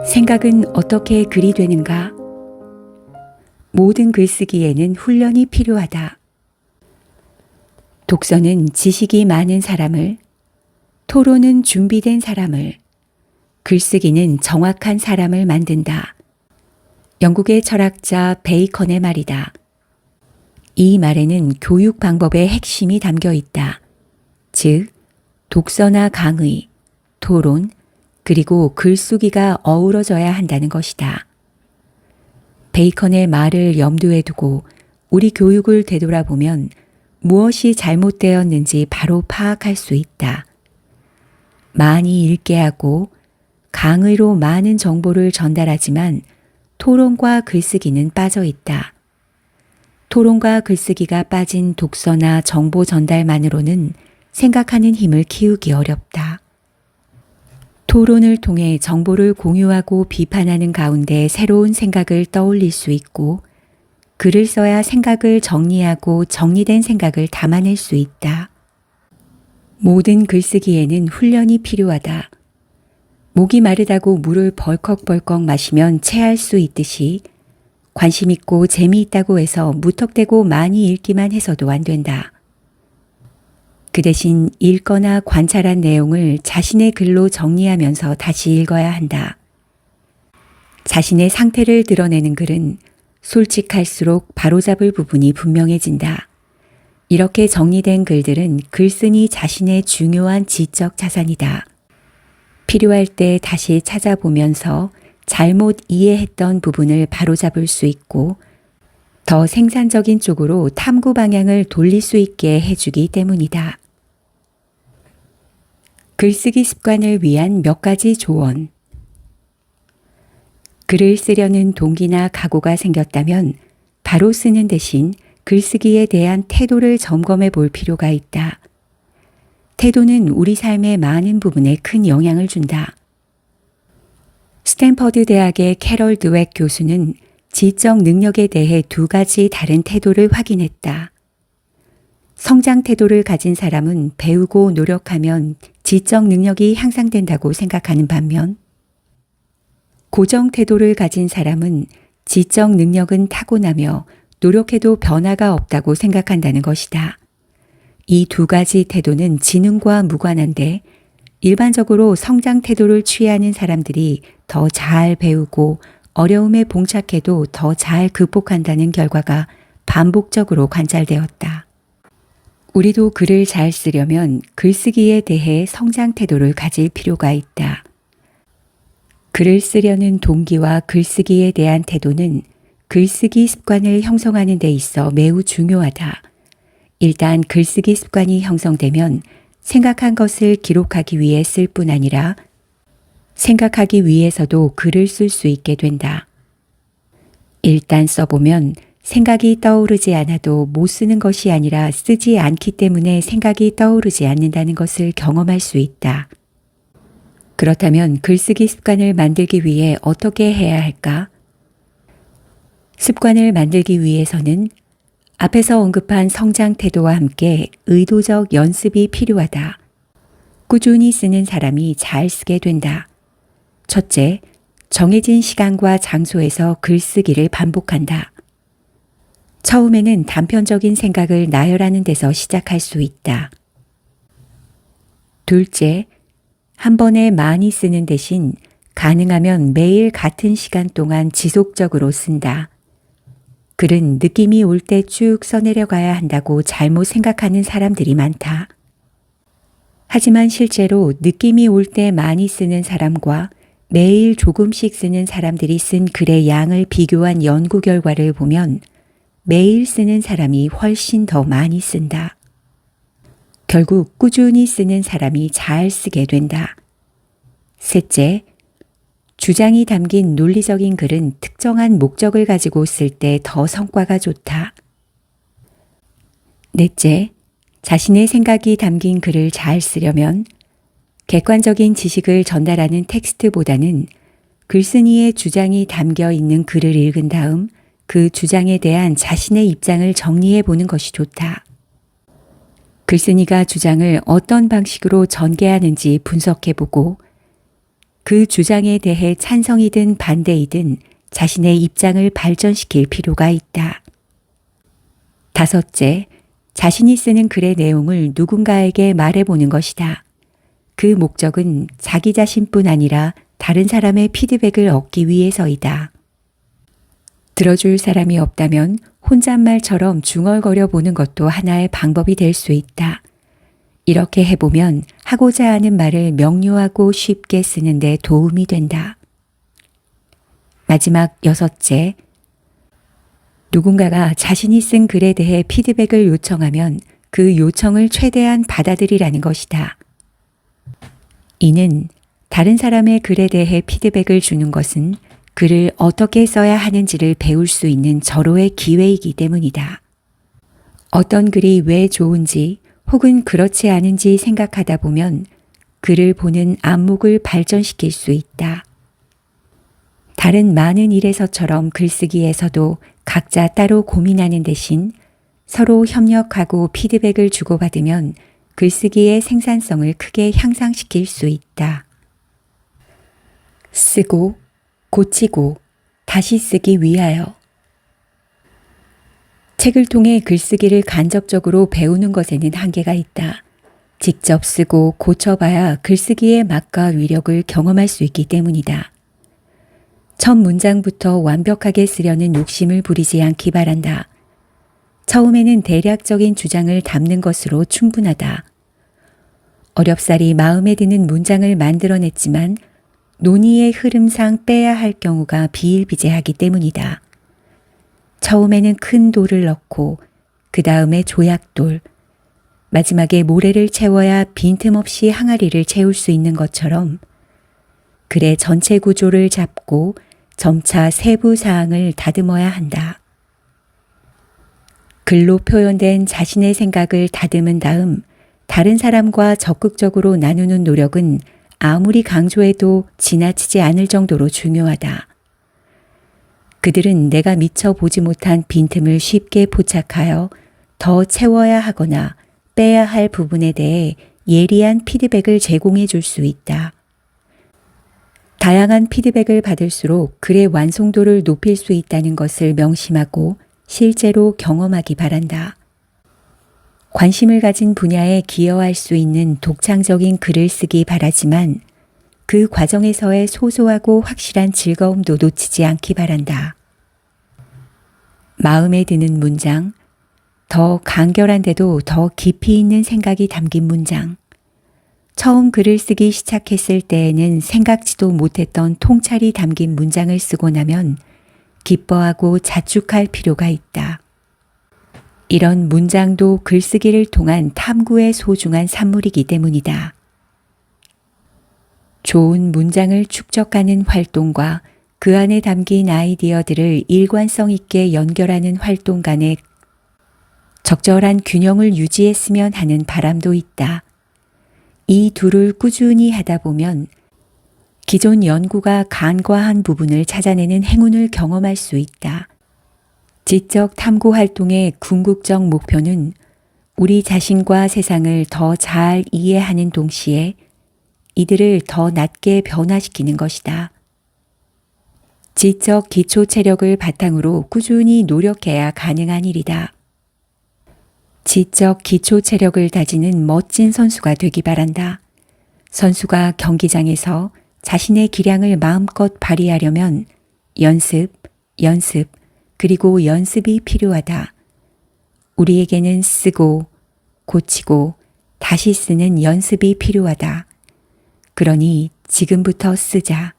생각은 어떻게 글이 되는가? 모든 글쓰기에는 훈련이 필요하다. 독서는 지식이 많은 사람을, 토론은 준비된 사람을, 글쓰기는 정확한 사람을 만든다. 영국의 철학자 베이컨의 말이다. 이 말에는 교육 방법의 핵심이 담겨 있다. 즉, 독서나 강의, 토론, 그리고 글쓰기가 어우러져야 한다는 것이다. 베이컨의 말을 염두에 두고 우리 교육을 되돌아보면 무엇이 잘못되었는지 바로 파악할 수 있다. 많이 읽게 하고 강의로 많은 정보를 전달하지만 토론과 글쓰기는 빠져 있다. 토론과 글쓰기가 빠진 독서나 정보 전달만으로는 생각하는 힘을 키우기 어렵다. 토론을 통해 정보를 공유하고 비판하는 가운데 새로운 생각을 떠올릴 수 있고, 글을 써야 생각을 정리하고 정리된 생각을 담아낼 수 있다. 모든 글쓰기에는 훈련이 필요하다. 목이 마르다고 물을 벌컥벌컥 마시면 체할 수 있듯이 관심 있고 재미있다고 해서 무턱대고 많이 읽기만 해서도 안 된다. 그 대신 읽거나 관찰한 내용을 자신의 글로 정리하면서 다시 읽어야 한다. 자신의 상태를 드러내는 글은 솔직할수록 바로잡을 부분이 분명해진다. 이렇게 정리된 글들은 글쓴이 자신의 중요한 지적 자산이다. 필요할 때 다시 찾아보면서 잘못 이해했던 부분을 바로잡을 수 있고 더 생산적인 쪽으로 탐구 방향을 돌릴 수 있게 해주기 때문이다. 글쓰기 습관을 위한 몇 가지 조언. 글을 쓰려는 동기나 각오가 생겼다면 바로 쓰는 대신 글쓰기에 대한 태도를 점검해 볼 필요가 있다. 태도는 우리 삶의 많은 부분에 큰 영향을 준다. 스탠퍼드 대학의 캐럴 드웩 교수는 지적 능력에 대해 두 가지 다른 태도를 확인했다. 성장 태도를 가진 사람은 배우고 노력하면 지적 능력이 향상된다고 생각하는 반면, 고정 태도를 가진 사람은 지적 능력은 타고나며 노력해도 변화가 없다고 생각한다는 것이다. 이 두 가지 태도는 지능과 무관한데 일반적으로 성장 태도를 취하는 사람들이 더 잘 배우고 어려움에 봉착해도 더 잘 극복한다는 결과가 반복적으로 관찰되었다. 우리도 글을 잘 쓰려면 글쓰기에 대해 성장 태도를 가질 필요가 있다. 글을 쓰려는 동기와 글쓰기에 대한 태도는 글쓰기 습관을 형성하는 데 있어 매우 중요하다. 일단 글쓰기 습관이 형성되면 생각한 것을 기록하기 위해 쓸 뿐 아니라 생각하기 위해서도 글을 쓸 수 있게 된다. 일단 써보면 생각이 떠오르지 않아도 못 쓰는 것이 아니라 쓰지 않기 때문에 생각이 떠오르지 않는다는 것을 경험할 수 있다. 그렇다면 글쓰기 습관을 만들기 위해 어떻게 해야 할까? 습관을 만들기 위해서는 앞에서 언급한 성장 태도와 함께 의도적 연습이 필요하다. 꾸준히 쓰는 사람이 잘 쓰게 된다. 첫째, 정해진 시간과 장소에서 글쓰기를 반복한다. 처음에는 단편적인 생각을 나열하는 데서 시작할 수 있다. 둘째, 한 번에 많이 쓰는 대신 가능하면 매일 같은 시간 동안 지속적으로 쓴다. 글은 느낌이 올 때 쭉 써내려가야 한다고 잘못 생각하는 사람들이 많다. 하지만 실제로 느낌이 올 때 많이 쓰는 사람과 매일 조금씩 쓰는 사람들이 쓴 글의 양을 비교한 연구 결과를 보면 매일 쓰는 사람이 훨씬 더 많이 쓴다. 결국 꾸준히 쓰는 사람이 잘 쓰게 된다. 셋째, 주장이 담긴 논리적인 글은 특정한 목적을 가지고 쓸 때 더 성과가 좋다. 넷째, 자신의 생각이 담긴 글을 잘 쓰려면 객관적인 지식을 전달하는 텍스트보다는 글쓴이의 주장이 담겨 있는 글을 읽은 다음 그 주장에 대한 자신의 입장을 정리해 보는 것이 좋다. 글쓴이가 주장을 어떤 방식으로 전개하는지 분석해 보고 그 주장에 대해 찬성이든 반대이든 자신의 입장을 발전시킬 필요가 있다. 다섯째, 자신이 쓰는 글의 내용을 누군가에게 말해보는 것이다. 그 목적은 자기 자신뿐 아니라 다른 사람의 피드백을 얻기 위해서이다. 들어줄 사람이 없다면 혼잣말처럼 중얼거려 보는 것도 하나의 방법이 될 수 있다. 이렇게 해보면 하고자 하는 말을 명료하고 쉽게 쓰는 데 도움이 된다. 마지막 여섯째, 누군가가 자신이 쓴 글에 대해 피드백을 요청하면 그 요청을 최대한 받아들이라는 것이다. 이는 다른 사람의 글에 대해 피드백을 주는 것은 글을 어떻게 써야 하는지를 배울 수 있는 절호의 기회이기 때문이다. 어떤 글이 왜 좋은지 혹은 그렇지 않은지 생각하다 보면 글을 보는 안목을 발전시킬 수 있다. 다른 많은 일에서처럼 글쓰기에서도 각자 따로 고민하는 대신 서로 협력하고 피드백을 주고받으면 글쓰기의 생산성을 크게 향상시킬 수 있다. 쓰고, 고치고, 다시 쓰기 위하여. 책을 통해 글쓰기를 간접적으로 배우는 것에는 한계가 있다. 직접 쓰고 고쳐봐야 글쓰기의 맛과 위력을 경험할 수 있기 때문이다. 첫 문장부터 완벽하게 쓰려는 욕심을 부리지 않기 바란다. 처음에는 대략적인 주장을 담는 것으로 충분하다. 어렵사리 마음에 드는 문장을 만들어냈지만 논의의 흐름상 빼야 할 경우가 비일비재하기 때문이다. 처음에는 큰 돌을 넣고 그 다음에 조약돌, 마지막에 모래를 채워야 빈틈없이 항아리를 채울 수 있는 것처럼 글의 전체 구조를 잡고 점차 세부 사항을 다듬어야 한다. 글로 표현된 자신의 생각을 다듬은 다음 다른 사람과 적극적으로 나누는 노력은 아무리 강조해도 지나치지 않을 정도로 중요하다. 그들은 내가 미처 보지 못한 빈틈을 쉽게 포착하여 더 채워야 하거나 빼야 할 부분에 대해 예리한 피드백을 제공해 줄 수 있다. 다양한 피드백을 받을수록 글의 완성도를 높일 수 있다는 것을 명심하고 실제로 경험하기 바란다. 관심을 가진 분야에 기여할 수 있는 독창적인 글을 쓰기 바라지만 그 과정에서의 소소하고 확실한 즐거움도 놓치지 않기 바란다. 마음에 드는 문장, 더 간결한데도 더 깊이 있는 생각이 담긴 문장. 처음 글을 쓰기 시작했을 때에는 생각지도 못했던 통찰이 담긴 문장을 쓰고 나면 기뻐하고 자축할 필요가 있다. 이런 문장도 글쓰기를 통한 탐구의 소중한 산물이기 때문이다. 좋은 문장을 축적하는 활동과 그 안에 담긴 아이디어들을 일관성 있게 연결하는 활동 간에 적절한 균형을 유지했으면 하는 바람도 있다. 이 둘을 꾸준히 하다 보면 기존 연구가 간과한 부분을 찾아내는 행운을 경험할 수 있다. 지적 탐구 활동의 궁극적 목표는 우리 자신과 세상을 더 잘 이해하는 동시에 이들을 더 낮게 변화시키는 것이다. 지적 기초 체력을 바탕으로 꾸준히 노력해야 가능한 일이다. 지적 기초 체력을 다지는 멋진 선수가 되기 바란다. 선수가 경기장에서 자신의 기량을 마음껏 발휘하려면 연습, 그리고 연습이 필요하다. 우리에게는 쓰고, 고치고, 다시 쓰는 연습이 필요하다. 그러니 지금부터 쓰자.